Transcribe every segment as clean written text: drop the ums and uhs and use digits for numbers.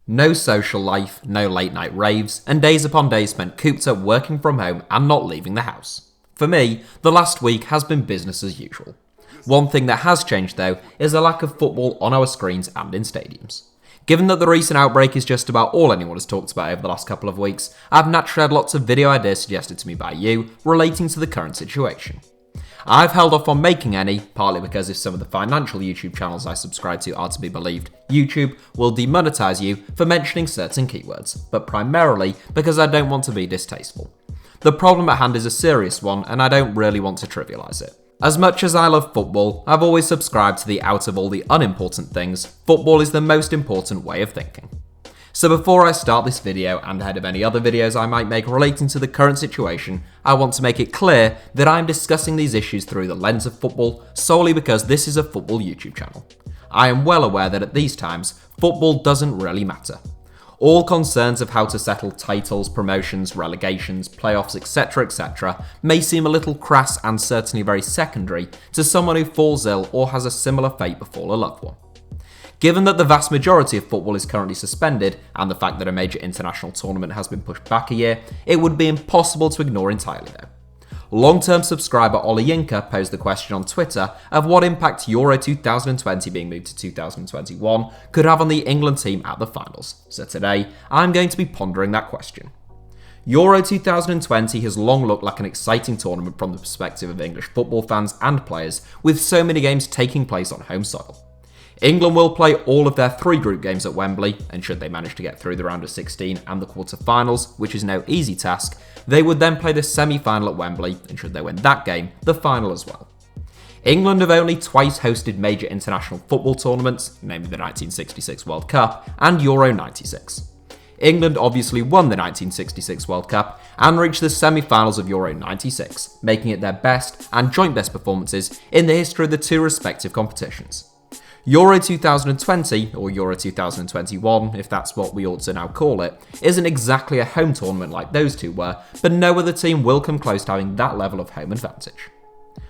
No social life, no late night raves, and days upon days spent cooped up working from home and not leaving the house. For me, the last week has been business as usual. One thing that has changed though is the lack of football on our screens and in stadiums. Given that the recent outbreak is just about all anyone has talked about over the last couple of weeks, I've naturally had lots of video ideas suggested to me by you relating to the current situation. I've held off on making any, partly because if some of the financial YouTube channels I subscribe to are to be believed, YouTube will demonetize you for mentioning certain keywords, but primarily because I don't want to be distasteful. The problem at hand is a serious one, and I don't really want to trivialise it. As much as I love football, I've always subscribed to the out of all the unimportant things, football is the most important way of thinking. So before I start this video, and ahead of any other videos I might make relating to the current situation, I want to make it clear that I'm discussing these issues through the lens of football solely because this is a football YouTube channel. I am well aware that at these times, football doesn't really matter. All concerns of how to settle titles, promotions, relegations, playoffs, etc. may seem a little crass and certainly very secondary to someone who falls ill or has a similar fate befall a loved one. Given that the vast majority of football is currently suspended, and the fact that a major international tournament has been pushed back a year, it would be impossible to ignore entirely though. Long-term subscriber Ollie Yinka posed the question on Twitter of what impact Euro 2020 being moved to 2021 could have on the England team at the finals, so today I'm going to be pondering that question. Euro 2020 has long looked like an exciting tournament from the perspective of English football fans and players, with so many games taking place on home soil. England will play all of their 3 group games at Wembley, and should they manage to get through the round of 16 and the quarter-finals, which is no easy task, they would then play the semi-final at Wembley, and should they win that game, the final as well. England have only twice hosted major international football tournaments, namely the 1966 World Cup and Euro 96. England obviously won the 1966 World Cup and reached the semi-finals of Euro 96, making it their best and joint best performances in the history of the two respective competitions. Euro 2020, or Euro 2021, if that's what we ought to now call it, isn't exactly a home tournament like those two were, but no other team will come close to having that level of home advantage.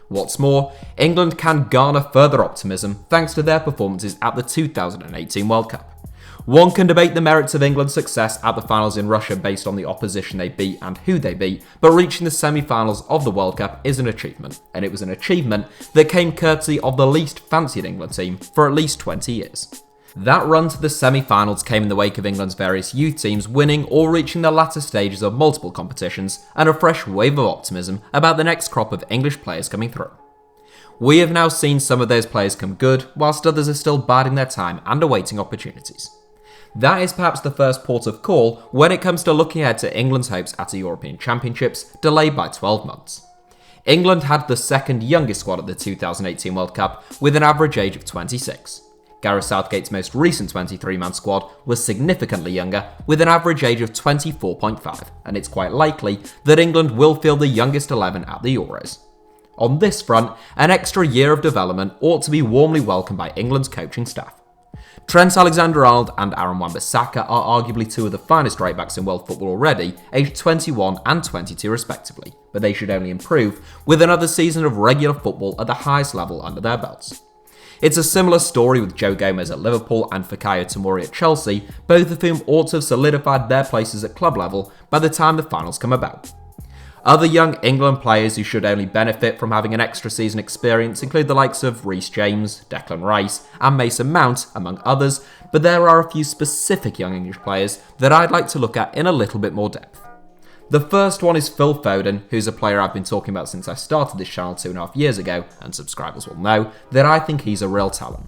What's more, England can garner further optimism thanks to their performances at the 2018 World Cup. One can debate the merits of England's success at the finals in Russia based on the opposition they beat and who they beat, but reaching the semi-finals of the World Cup is an achievement, and it was an achievement that came courtesy of the least fancied England team for at least 20 years. That run to the semi-finals came in the wake of England's various youth teams winning or reaching the latter stages of multiple competitions, and a fresh wave of optimism about the next crop of English players coming through. We have now seen some of those players come good, whilst others are still biding their time and awaiting opportunities. That is perhaps the first port of call when it comes to looking ahead to England's hopes at the European Championships, delayed by 12 months. England had the second youngest squad at the 2018 World Cup, with an average age of 26. Gareth Southgate's most recent 23-man squad was significantly younger, with an average age of 24.5, and it's quite likely that England will field the youngest 11 at the Euros. On this front, an extra year of development ought to be warmly welcomed by England's coaching staff. Trent Alexander-Arnold and Aaron Wan-Bissaka are arguably two of the finest right-backs in world football already, aged 21 and 22 respectively, but they should only improve with another season of regular football at the highest level under their belts. It's a similar story with Joe Gomez at Liverpool and Fikayo Tomori at Chelsea, both of whom ought to have solidified their places at club level by the time the finals come about. Other young England players who should only benefit from having an extra season experience include the likes of Reece James, Declan Rice, and Mason Mount, among others, but there are a few specific young English players that I'd like to look at in a little bit more depth. The first one is Phil Foden, who's a player I've been talking about since I started this channel 2.5 years ago, and subscribers will know that I think he's a real talent.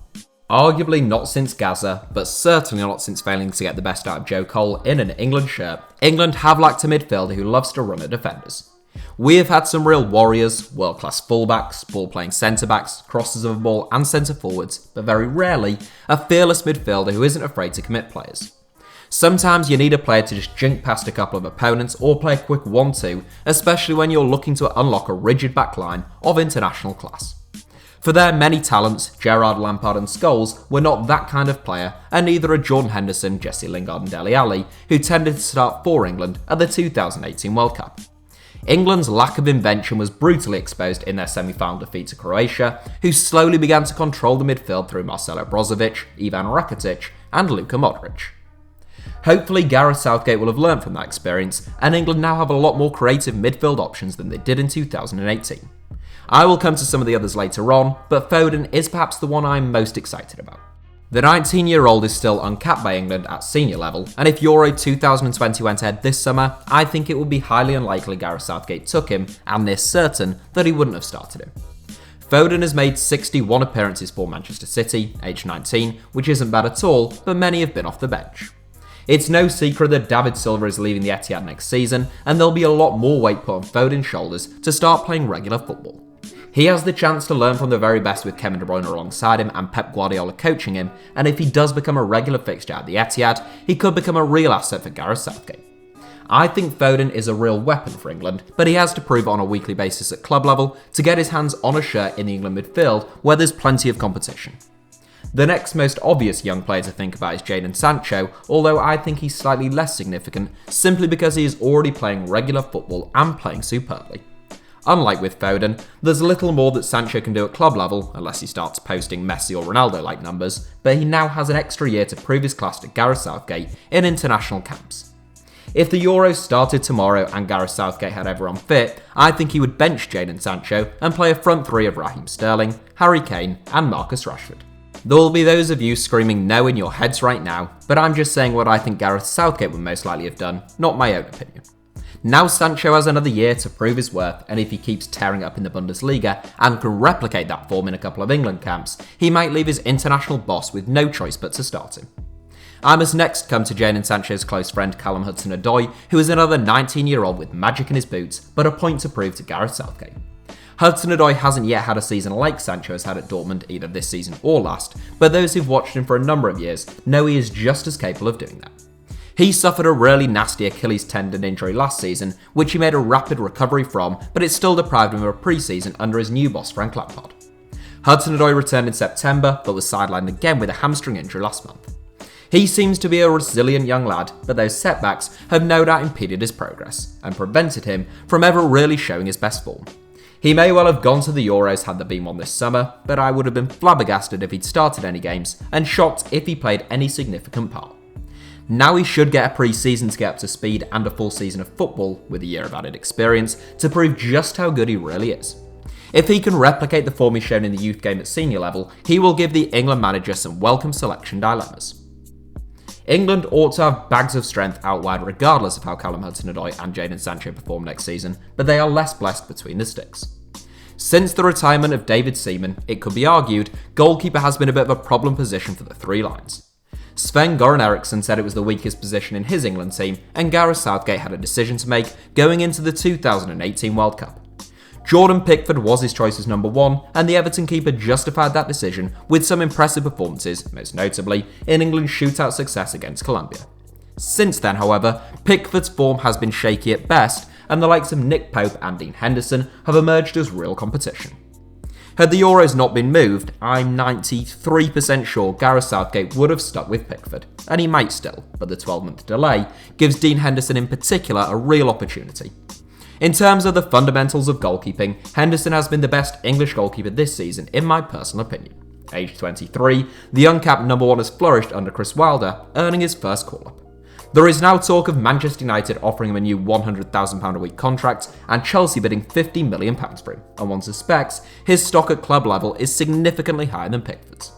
Arguably not since Gaza, but certainly not since failing to get the best out of Joe Cole in an England shirt, England have lacked a midfielder who loves to run at defenders. We have had some real warriors, world-class fullbacks, ball-playing centre-backs, crossers of a ball and centre-forwards, but very rarely a fearless midfielder who isn't afraid to commit players. Sometimes you need a player to just jink past a couple of opponents or play a quick 1-2, especially when you're looking to unlock a rigid backline of international class. For their many talents, Gerrard, Lampard and Scholes were not that kind of player, and neither are Jordan Henderson, Jesse Lingard and Dele Alli, who tended to start for England at the 2018 World Cup. England's lack of invention was brutally exposed in their semi-final defeat to Croatia, who slowly began to control the midfield through Marcelo Brozovic, Ivan Rakitic and Luka Modric. Hopefully Gareth Southgate will have learned from that experience, and England now have a lot more creative midfield options than they did in 2018. I will come to some of the others later on, but Foden is perhaps the one I'm most excited about. The 19-year-old is still uncapped by England at senior level, and if Euro 2020 went ahead this summer, I think it would be highly unlikely Gareth Southgate took him, and near certain that he wouldn't have started him. Foden has made 61 appearances for Manchester City, aged 19, which isn't bad at all, but many have been off the bench. It's no secret that David Silva is leaving the Etihad next season, and there'll be a lot more weight put on Foden's shoulders to start playing regular football. He has the chance to learn from the very best with Kevin De Bruyne alongside him and Pep Guardiola coaching him, and if he does become a regular fixture at the Etihad, he could become a real asset for Gareth Southgate. I think Foden is a real weapon for England, but he has to prove it on a weekly basis at club level to get his hands on a shirt in the England midfield where there's plenty of competition. The next most obvious young player to think about is Jadon Sancho, although I think he's slightly less significant simply because he is already playing regular football and playing superbly. Unlike with Foden, there's little more that Sancho can do at club level, unless he starts posting Messi or Ronaldo-like numbers, but he now has an extra year to prove his class to Gareth Southgate in international camps. If the Euros started tomorrow and Gareth Southgate had everyone fit, I think he would bench Jadon Sancho and play a front three of Raheem Sterling, Harry Kane and Marcus Rashford. There will be those of you screaming no in your heads right now, but I'm just saying what I think Gareth Southgate would most likely have done, not my own opinion. Now Sancho has another year to prove his worth, and if he keeps tearing up in the Bundesliga and can replicate that form in a couple of England camps, he might leave his international boss with no choice but to start him. I must next come to Jadon Sancho's close friend Callum Hudson-Odoi, who is another 19-year-old with magic in his boots, but a point to prove to Gareth Southgate. Hudson-Odoi hasn't yet had a season like Sancho has had at Dortmund either this season or last, but those who've watched him for a number of years know he is just as capable of doing that. He suffered a really nasty Achilles tendon injury last season, which he made a rapid recovery from, but it still deprived him of a pre-season under his new boss Frank Lampard. Hudson-Odoi returned in September, but was sidelined again with a hamstring injury last month. He seems to be a resilient young lad, but those setbacks have no doubt impeded his progress, and prevented him from ever really showing his best form. He may well have gone to the Euros had there been one this summer, but I would have been flabbergasted if he'd started any games, and shocked if he played any significant part. Now he should get a pre-season to get up to speed and a full season of football, with a year of added experience, to prove just how good he really is. If he can replicate the form he's shown in the youth game at senior level, he will give the England manager some welcome selection dilemmas. England ought to have bags of strength out wide regardless of how Callum Hudson-Odoi and Jadon Sancho perform next season, but they are less blessed between the sticks. Since the retirement of David Seaman, it could be argued goalkeeper has been a bit of a problem position for the three lines. Sven-Göran Eriksson said it was the weakest position in his England team, and Gareth Southgate had a decision to make going into the 2018 World Cup. Jordan Pickford was his choice as number one, and the Everton keeper justified that decision with some impressive performances, most notably in England's shootout success against Colombia. Since then, however, Pickford's form has been shaky at best, and the likes of Nick Pope and Dean Henderson have emerged as real competition. Had the Euros not been moved, I'm 93% sure Gareth Southgate would have stuck with Pickford, and he might still, but the 12-month delay gives Dean Henderson in particular a real opportunity. In terms of the fundamentals of goalkeeping, Henderson has been the best English goalkeeper this season in my personal opinion. Aged 23, the uncapped number one has flourished under Chris Wilder, earning his first call-up. There is now talk of Manchester United offering him a new £100,000 a week contract and Chelsea bidding £50 million for him, and one suspects his stock at club level is significantly higher than Pickford's.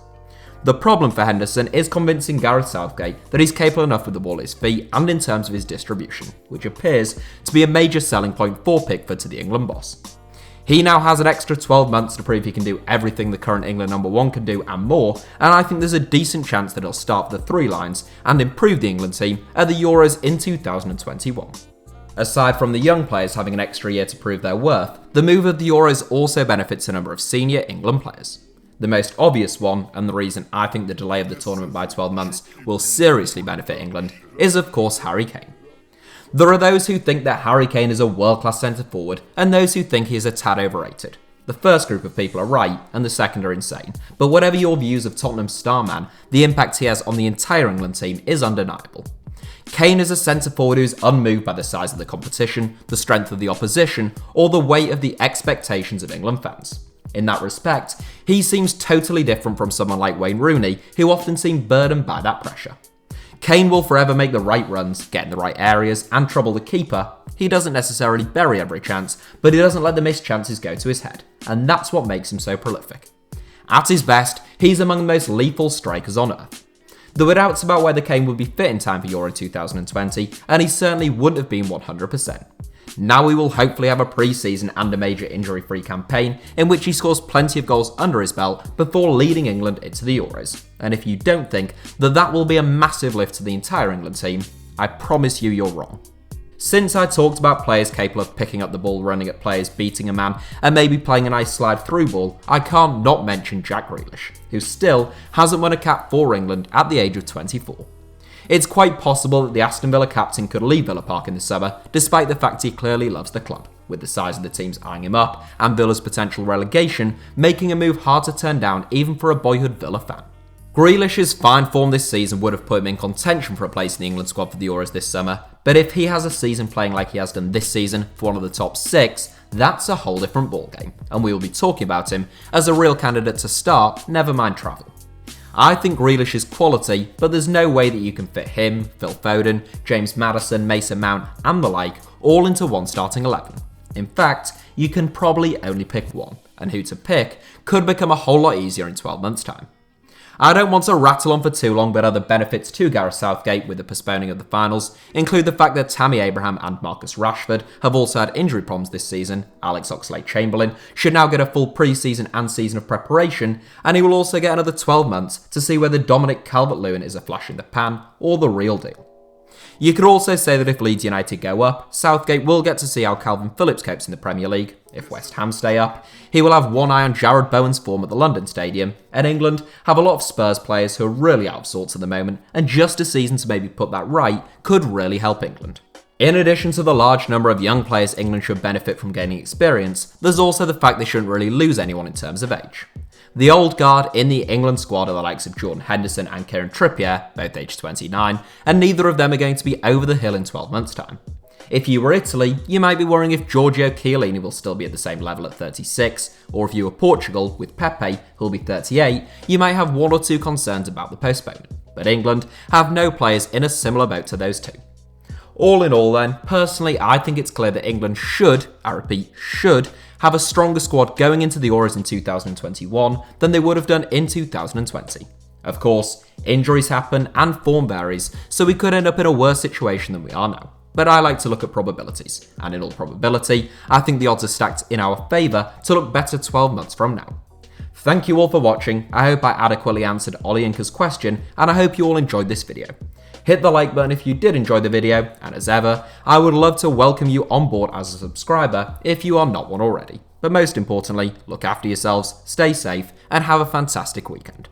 The problem for Henderson is convincing Gareth Southgate that he's capable enough with the ball at his feet and in terms of his distribution, which appears to be a major selling point for Pickford to the England boss. He now has an extra 12 months to prove he can do everything the current England number one can do and more, and I think there's a decent chance that he'll start the three lines and improve the England team at the Euros in 2021. Aside from the young players having an extra year to prove their worth, the move of the Euros also benefits a number of senior England players. The most obvious one, and the reason I think the delay of the tournament by 12 months will seriously benefit England, is of course Harry Kane. There are those who think that Harry Kane is a world-class centre-forward, and those who think he is a tad overrated. The first group of people are right, and the second are insane, but whatever your views of Tottenham's star man, the impact he has on the entire England team is undeniable. Kane is a centre-forward who is unmoved by the size of the competition, the strength of the opposition, or the weight of the expectations of England fans. In that respect, he seems totally different from someone like Wayne Rooney, who often seemed burdened by that pressure. Kane will forever make the right runs, get in the right areas, and trouble the keeper. He doesn't necessarily bury every chance, but he doesn't let the missed chances go to his head, and that's what makes him so prolific. At his best, he's among the most lethal strikers on earth. There were doubts about whether Kane would be fit in time for Euro 2020, and he certainly wouldn't have been 100%. Now we will hopefully have a pre-season and a major injury-free campaign in which he scores plenty of goals under his belt before leading England into the Euros. And if you don't think that that will be a massive lift to the entire England team, I promise you're wrong. Since I talked about players capable of picking up the ball, running at players, beating a man, and maybe playing a nice slide through ball, I can't not mention Jack Grealish, who still hasn't won a cap for England at the age of 24. It's quite possible that the Aston Villa captain could leave Villa Park in the summer, despite the fact he clearly loves the club, with the size of the teams eyeing him up and Villa's potential relegation making a move hard to turn down even for a boyhood Villa fan. Grealish's fine form this season would have put him in contention for a place in the England squad for the Euros this summer, but if he has a season playing like he has done this season for one of the top 6, that's a whole different ballgame, and we will be talking about him as a real candidate to start, never mind travel. I think Grealish is quality, but there's no way that you can fit him, Phil Foden, James Maddison, Mason Mount, and the like all into one starting 11. In fact, you can probably only pick one, and who to pick could become a whole lot easier in 12 months' time. I don't want to rattle on for too long, but other benefits to Gareth Southgate with the postponing of the finals include the fact that Tammy Abraham and Marcus Rashford have also had injury problems this season. Alex Oxlade-Chamberlain should now get a full pre-season and season of preparation, and he will also get another 12 months to see whether Dominic Calvert-Lewin is a flash in the pan or the real deal. You could also say that if Leeds United go up, Southgate will get to see how Calvin Phillips copes in the Premier League. If West Ham stay up, he will have one eye on Jarrod Bowen's form at the London Stadium, and England have a lot of Spurs players who are really out of sorts at the moment, and just a season to maybe put that right could really help England. In addition to the large number of young players England should benefit from gaining experience, there's also the fact they shouldn't really lose anyone in terms of age. The old guard in the England squad are the likes of Jordan Henderson and Kieran Trippier, both aged 29, and neither of them are going to be over the hill in 12 months' time. If you were Italy, you might be worrying if Giorgio Chiellini will still be at the same level at 36, or if you were Portugal, with Pepe, who'll be 38, you might have one or two concerns about the postponement. But England have no players in a similar boat to those two. All in all then, personally I think it's clear that England should, I repeat, should, have a stronger squad going into the Euros in 2021 than they would have done in 2020. Of course, injuries happen and form varies, so we could end up in a worse situation than we are now. But I like to look at probabilities, and in all probability, I think the odds are stacked in our favour to look better 12 months from now. Thank you all for watching, I hope I adequately answered Ollie Inca's question, and I hope you all enjoyed this video. Hit the like button if you did enjoy the video, and as ever, I would love to welcome you on board as a subscriber if you are not one already. But most importantly, look after yourselves, stay safe, and have a fantastic weekend.